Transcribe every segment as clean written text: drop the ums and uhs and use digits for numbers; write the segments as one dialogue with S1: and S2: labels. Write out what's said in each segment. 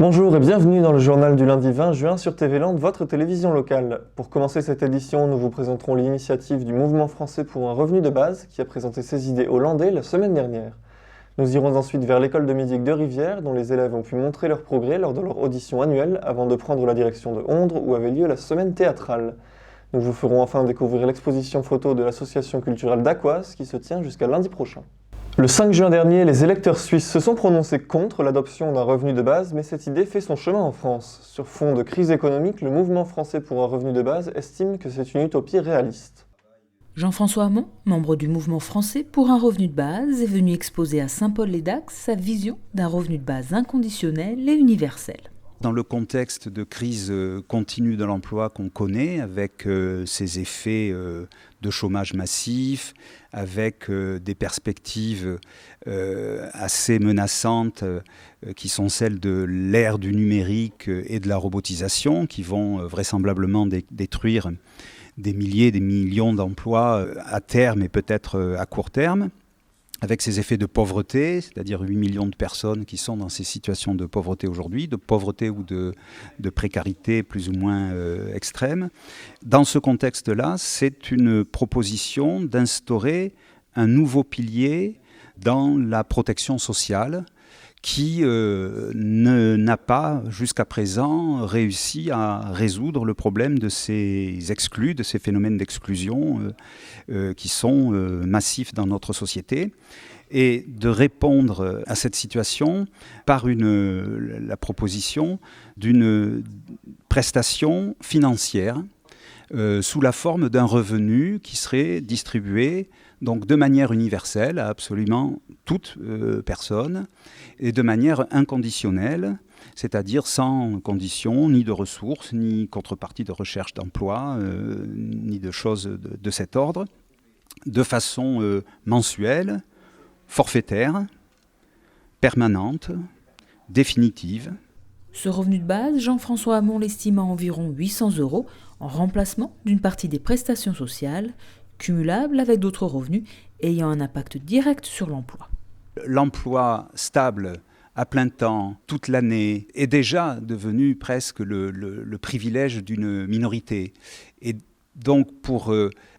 S1: Bonjour et bienvenue dans le journal du lundi 20 juin sur TV Land, votre télévision locale. Pour commencer cette édition, nous vous présenterons l'initiative du Mouvement français pour un revenu de base qui a présenté ses idées aux Landais la semaine dernière. Nous irons ensuite vers l'école de musique de Rivière dont les élèves ont pu montrer leur progrès lors de leur audition annuelle avant de prendre la direction de Ondres où avait lieu la semaine théâtrale. Nous vous ferons enfin découvrir l'exposition photo de l'association culturelle d'Aquoise qui se tient jusqu'à lundi prochain. Le 5 juin dernier, les électeurs suisses se sont prononcés contre l'adoption d'un revenu de base, mais cette idée fait son chemin en France. Sur fond de crise économique, le Mouvement français pour un revenu de base estime que c'est une utopie réaliste.
S2: Jean-François Hamon, membre du Mouvement français pour un revenu de base, est venu exposer à Saint-Paul-les-Dax sa vision d'un revenu de base inconditionnel et universel.
S3: Dans le contexte de crise continue de l'emploi qu'on connaît, avec ses effets de chômage massif, avec des perspectives assez menaçantes qui sont celles de l'ère du numérique et de la robotisation, qui vont vraisemblablement détruire des milliers, des millions d'emplois à terme et peut-être à court terme, avec ces effets de pauvreté, c'est-à-dire 8 millions de personnes qui sont dans ces situations de pauvreté aujourd'hui, de pauvreté ou de précarité plus ou moins extrême. Dans ce contexte-là, c'est une proposition d'instaurer un nouveau pilier dans la protection sociale qui n'a pas, jusqu'à présent, réussi à résoudre le problème de ces exclus, de ces phénomènes d'exclusion qui sont massifs dans notre société, et de répondre à cette situation par la proposition d'une prestation financière sous la forme d'un revenu qui serait distribué donc de manière universelle à absolument toute personne et de manière inconditionnelle, c'est-à-dire sans condition ni de ressources, ni contrepartie de recherche d'emploi, ni de choses de cet ordre, de façon mensuelle, forfaitaire, permanente, définitive.
S2: Ce revenu de base, Jean-François Hamon l'estime à environ 800 € en remplacement d'une partie des prestations sociales, cumulables avec d'autres revenus ayant un impact direct sur l'emploi.
S3: L'emploi stable à plein temps, toute l'année, est déjà devenu presque le privilège d'une minorité. Et donc pour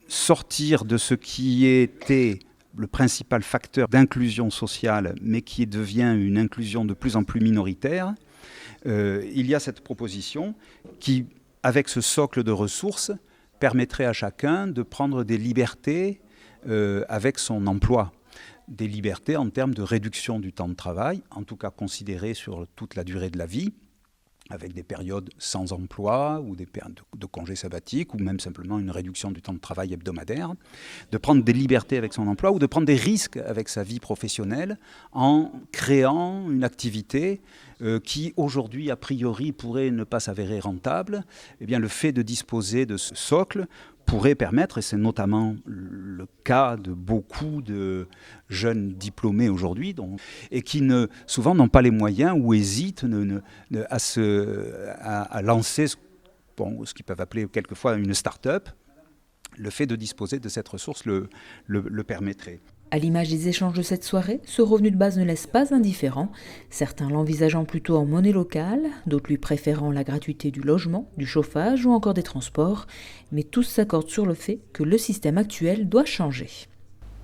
S3: sortir de ce qui était le principal facteur d'inclusion sociale, mais qui devient une inclusion de plus en plus minoritaire, il y a cette proposition qui, avec ce socle de ressources, permettrait à chacun de prendre des libertés avec son emploi. Des libertés en termes de réduction du temps de travail, en tout cas considérées sur toute la durée de la vie, avec des périodes sans emploi ou des périodes de congés sabbatiques ou même simplement une réduction du temps de travail hebdomadaire, de prendre des libertés avec son emploi ou de prendre des risques avec sa vie professionnelle en créant une activité qui aujourd'hui a priori pourrait ne pas s'avérer rentable. Eh bien, le fait de disposer de ce socle pourrait permettre, et c'est notamment le cas de beaucoup de jeunes diplômés aujourd'hui, et qui souvent n'ont pas les moyens ou hésitent à lancer ce qu'ils peuvent appeler quelquefois une start-up. Le fait de disposer de cette ressource le permettrait.
S2: À l'image des échanges de cette soirée, ce revenu de base ne laisse pas indifférent, certains l'envisageant plutôt en monnaie locale, d'autres lui préférant la gratuité du logement, du chauffage ou encore des transports, mais tous s'accordent sur le fait que le système actuel doit changer.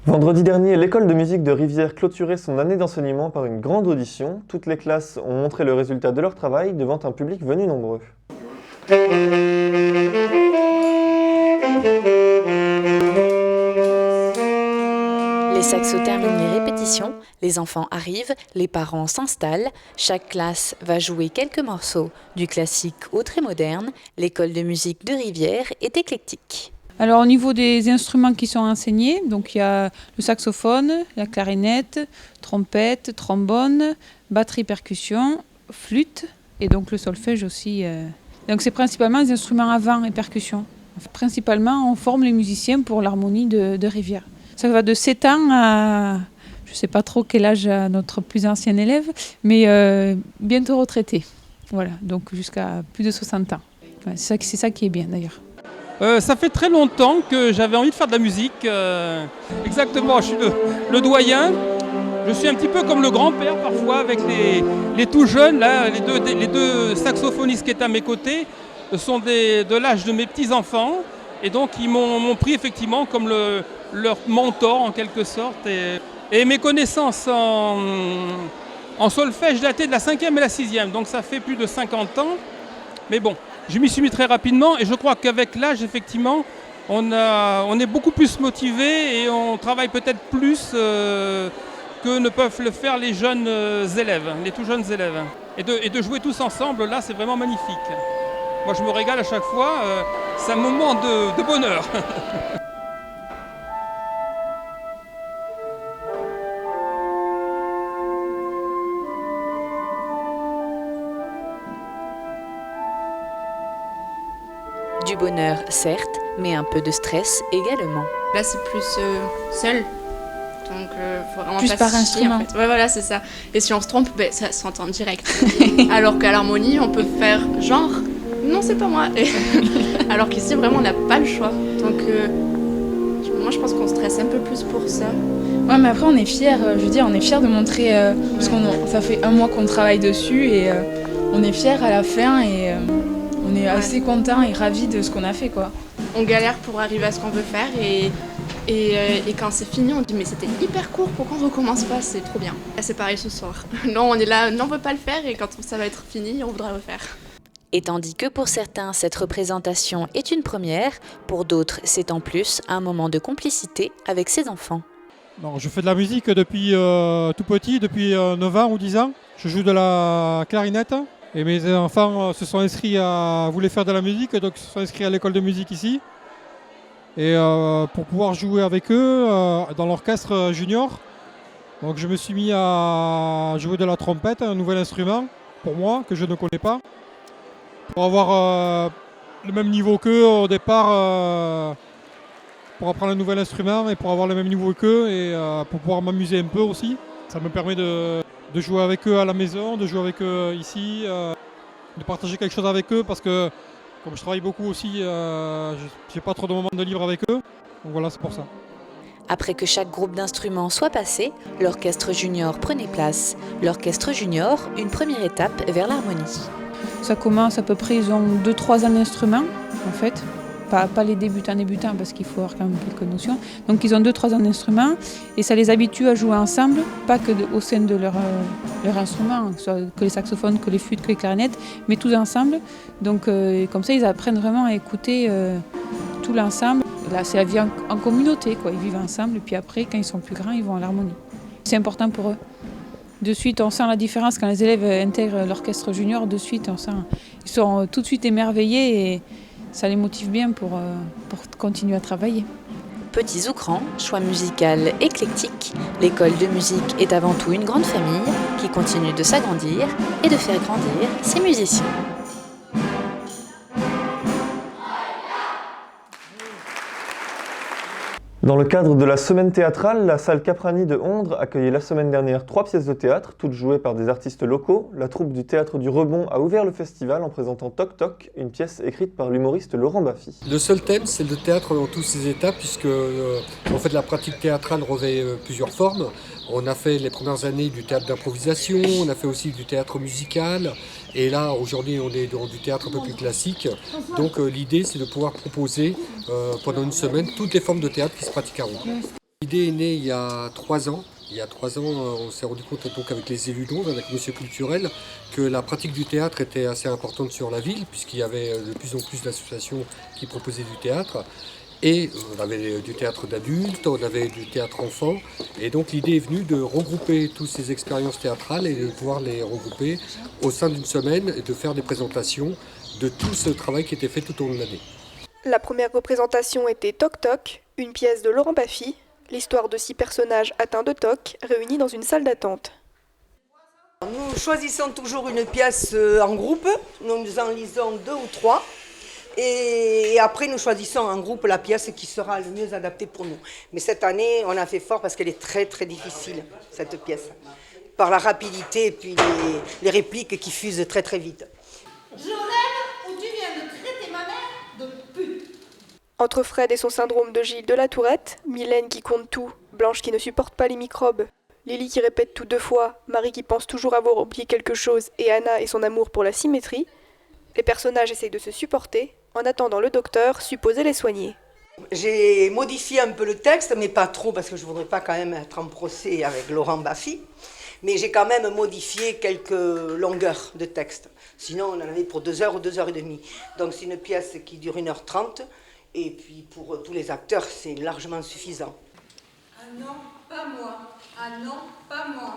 S1: Vendredi dernier, l'école de musique de Rivière clôturait son année d'enseignement par une grande audition. Toutes les classes ont montré le résultat de leur travail devant un public venu nombreux.
S4: Les saxos terminent les répétitions, les enfants arrivent, les parents s'installent, chaque classe va jouer quelques morceaux, du classique au très moderne. L'école de musique de Rivière est éclectique.
S5: Alors au niveau des instruments qui sont enseignés, donc il y a le saxophone, la clarinette, trompette, trombone, batterie percussion, flûte et donc le solfège aussi. Donc c'est principalement des instruments à vent et percussion. Principalement on forme les musiciens pour l'harmonie de Rivière. Ça va de 7 ans à, je ne sais pas trop quel âge a notre plus ancien élève, mais bientôt retraité. Voilà, donc jusqu'à plus de 60 ans. Ouais, c'est ça qui est bien d'ailleurs.
S6: Ça fait très longtemps que j'avais envie de faire de la musique. Exactement, je suis le doyen. Je suis un petit peu comme le grand-père parfois avec les tout jeunes, là, les deux saxophonistes qui étaient à mes côtés sont de l'âge de mes petits-enfants. Et donc ils m'ont pris effectivement comme leur mentor en quelque sorte. Et mes connaissances en solfège dataient de la 5e et la 6e, donc ça fait plus de 50 ans. Mais bon, je m'y suis mis très rapidement et je crois qu'avec l'âge, effectivement, on est beaucoup plus motivé et on travaille peut-être plus que ne peuvent le faire les jeunes élèves, les tout jeunes élèves. Et de jouer tous ensemble, là, c'est vraiment magnifique. Moi, je me régale à chaque fois, c'est un moment de bonheur.
S4: Du bonheur, certes, mais un peu de stress également.
S7: Là, c'est plus seul. Donc, faut vraiment
S8: plus
S7: pas
S8: par
S7: se chier,
S8: instrument.
S7: en fait. Ouais, voilà, c'est ça. Et si on se trompe, ça s'entend direct. Alors qu'à l'harmonie, on peut faire genre, non, c'est pas moi. Alors qu'ici, vraiment, on n'a pas le choix. Donc, moi, je pense qu'on stresse un peu plus pour ça.
S8: Ouais, mais après, on est fiers. Je veux dire, on est fiers de montrer. Parce ça fait 1 mois qu'on travaille dessus et on est fiers à la fin et on est assez contents et ravis de ce qu'on a fait, quoi.
S7: On galère pour arriver à ce qu'on veut faire et quand c'est fini, on dit mais c'était hyper court, pourquoi on recommence pas, c'est trop bien. Là, c'est pareil ce soir. Non, on est là, non, on veut pas le faire et quand ça va être fini, on voudra refaire.
S4: Et tandis que pour certains, cette représentation est une première, pour d'autres, c'est en plus un moment de complicité avec ses enfants.
S9: Non, je fais de la musique depuis tout petit, depuis 9 ans ou 10 ans. Je joue de la clarinette et mes enfants se sont inscrits voulaient faire de la musique, donc se sont inscrits à l'école de musique ici. Et pour pouvoir jouer avec eux dans l'orchestre junior, donc je me suis mis à jouer de la trompette, un nouvel instrument pour moi que je ne connais pas, pour avoir le même niveau qu'eux au départ, pour apprendre un nouvel instrument et pour avoir le même niveau qu'eux et pour pouvoir m'amuser un peu aussi. Ça me permet de jouer avec eux à la maison, de jouer avec eux ici, de partager quelque chose avec eux parce que comme je travaille beaucoup aussi, j'ai pas trop de moments de libre avec eux. Donc voilà, c'est pour ça.
S4: Après que chaque groupe d'instruments soit passé, l'orchestre junior prenait place. L'orchestre junior, une première étape vers l'harmonie.
S5: Ça commence à peu près, ils ont 2-3 ans d'instruments, en fait. Pas les débutants parce qu'il faut avoir quand même quelques notions. Donc ils ont 2-3 ans d'instruments et ça les habitue à jouer ensemble, pas que au sein de leur instrument, que ce soit que les saxophones, que les flûtes, que les clarinettes, mais tous ensemble. Donc comme ça ils apprennent vraiment à écouter tout l'ensemble. Là c'est la vie en communauté, quoi. Ils vivent ensemble et puis après quand ils sont plus grands ils vont à l'harmonie. C'est important pour eux. De suite on sent la différence quand les élèves intègrent l'orchestre junior, de suite on sent, ils sont tout de suite émerveillés et ça les motive bien pour continuer à travailler.
S4: Petits ou grands, choix musical éclectique, l'école de musique est avant tout une grande famille qui continue de s'agrandir et de faire grandir ses musiciens.
S1: Dans le cadre de la semaine théâtrale, la salle Caprani de Ondres accueillait la semaine dernière 3 pièces de théâtre, toutes jouées par des artistes locaux. La troupe du Théâtre du Rebond a ouvert le festival en présentant Toc Toc, une pièce écrite par l'humoriste Laurent Baffy.
S10: Le seul thème, c'est le théâtre dans tous ses étapes, puisque en fait, la pratique théâtrale revêt plusieurs formes. On a fait les premières années du théâtre d'improvisation, on a fait aussi du théâtre musical, et là, aujourd'hui, on est dans du théâtre un peu plus classique. Donc l'idée, c'est de pouvoir proposer pendant une semaine toutes les formes de théâtre qui se pratiquent à Ondres. L'idée est née il y a 3 ans. Il y a 3 ans, on s'est rendu compte donc, avec les élus d'Ondres, avec la commission culturelle, que la pratique du théâtre était assez importante sur la ville, puisqu'il y avait de plus en plus d'associations qui proposaient du théâtre. Et on avait du théâtre d'adultes, on avait du théâtre enfant. Et donc l'idée est venue de regrouper toutes ces expériences théâtrales et de pouvoir les regrouper au sein d'une semaine et de faire des présentations de tout ce travail qui était fait tout au long de l'année.
S11: La première représentation était Toc Toc, une pièce de Laurent Baffy, l'histoire de 6 personnages atteints de TOC réunis dans une salle d'attente.
S12: Nous choisissons toujours une pièce en groupe, nous en lisons 2 ou 3. Et après, nous choisissons en groupe la pièce qui sera le mieux adaptée pour nous. Mais cette année, on a fait fort parce qu'elle est très très difficile, cette pièce. Par la rapidité et puis les répliques qui fusent très très vite.
S13: Jolène, où tu viens de traiter ma mère de pute.
S11: Entre Fred et son syndrome de Gilles de la Tourette, Mylène qui compte tout, Blanche qui ne supporte pas les microbes, Lily qui répète tout 2 fois, Marie qui pense toujours avoir oublié quelque chose et Anna et son amour pour la symétrie, les personnages essayent de se supporter, en attendant le docteur supposé les soigner.
S12: J'ai modifié un peu le texte, mais pas trop parce que je ne voudrais pas quand même être en procès avec Laurent Baffy. Mais j'ai quand même modifié quelques longueurs de texte. Sinon, on en avait pour 2 heures ou 2 heures et demie. Donc c'est une pièce qui dure 1h30. Et puis pour tous les acteurs, c'est largement suffisant.
S13: Ah non, pas moi. Ah non, pas moi.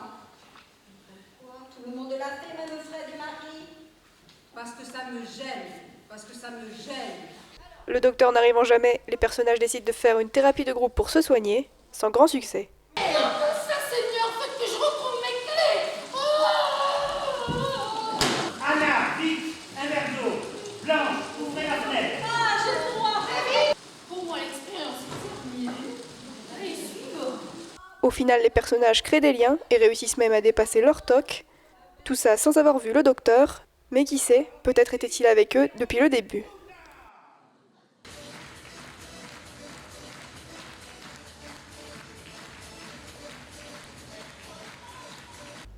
S13: Pourquoi tout le monde l'a fait, même Fred et Marie? Parce que ça me gêne. Parce que ça me gêne.
S11: Le docteur n'arrivant jamais, les personnages décident de faire une thérapie de groupe pour se soigner, sans grand succès. Au final, les personnages créent des liens et réussissent même à dépasser leur toc. Tout ça sans avoir vu le docteur, mais qui sait, peut-être était-il avec eux depuis le début.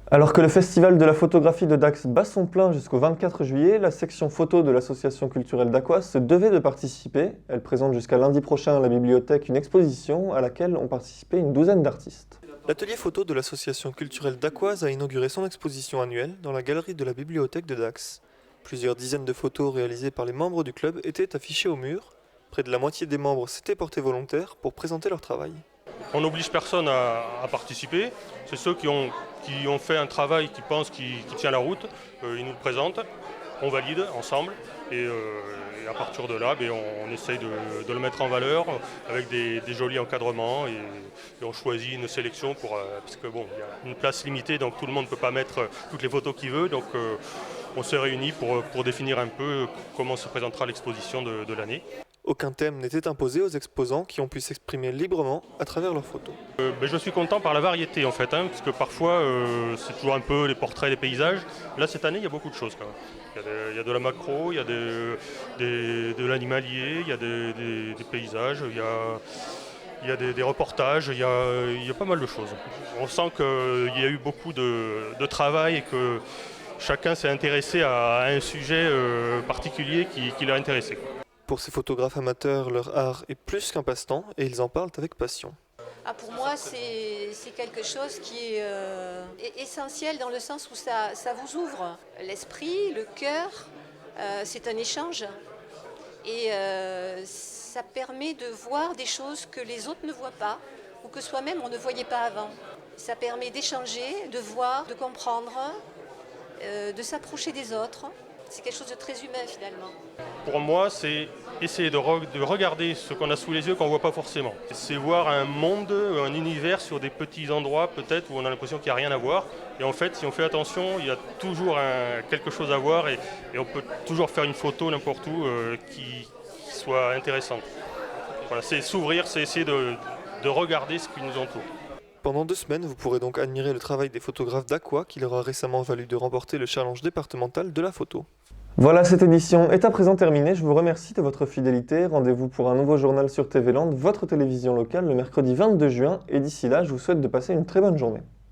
S1: Alors que le Festival de la photographie de Dax bat son plein jusqu'au 24 juillet, la section photo de l'association culturelle d'Aqua se devait de participer. Elle présente jusqu'à lundi prochain à la bibliothèque une exposition à laquelle ont participé une douzaine d'artistes. L'atelier photo de l'association culturelle d'Aqua a inauguré son exposition annuelle dans la galerie de la bibliothèque de Dax. Plusieurs dizaines de photos réalisées par les membres du club étaient affichées au mur. Près de la moitié des membres s'étaient portés volontaires pour présenter leur travail.
S14: On n'oblige personne à participer. C'est ceux qui ont fait un travail qui pensent qui tient la route. Ils nous le présentent, on valide ensemble et à partir de là, on essaye de le mettre en valeur avec des jolis encadrements et on choisit une sélection parce que il y a une place limitée, donc tout le monde ne peut pas mettre toutes les photos qu'il veut. Donc on s'est réunis pour définir un peu comment se présentera l'exposition de l'année.
S1: Aucun thème n'était imposé aux exposants qui ont pu s'exprimer librement à travers leurs photos.
S14: Je suis content par la variété en fait, parce que parfois c'est toujours un peu les portraits, les paysages. Là cette année il y a beaucoup de choses quand même. Il y a de la macro, il y a de l'animalier, il y a des paysages, il y a des reportages, il y a pas mal de choses. On sent qu'il y a eu beaucoup de travail et que chacun s'est intéressé à un sujet particulier qui l'a intéressé.
S1: Pour ces photographes amateurs, leur art est plus qu'un passe-temps et ils en parlent avec passion.
S15: Pour moi, c'est quelque chose qui est essentiel dans le sens où ça vous ouvre l'esprit, le cœur. C'est un échange et ça permet de voir des choses que les autres ne voient pas ou que soi-même on ne voyait pas avant. Ça permet d'échanger, de voir, de comprendre, de s'approcher des autres. C'est quelque chose de très humain finalement.
S14: Pour moi, c'est essayer de regarder ce qu'on a sous les yeux qu'on ne voit pas forcément. C'est voir un monde, un univers sur des petits endroits peut-être où on a l'impression qu'il n'y a rien à voir. Et en fait, si on fait attention, il y a toujours quelque chose à voir et on peut toujours faire une photo n'importe où qui soit intéressante. Voilà, c'est s'ouvrir, c'est essayer de regarder ce qui nous entoure.
S1: Pendant 2 semaines, vous pourrez donc admirer le travail des photographes d'Aqua qui leur a récemment valu de remporter le challenge départemental de la photo. Voilà, cette édition est à présent terminée. Je vous remercie de votre fidélité. Rendez-vous pour un nouveau journal sur TV Land, votre télévision locale, le mercredi 22 juin. Et d'ici là, je vous souhaite de passer une très bonne journée.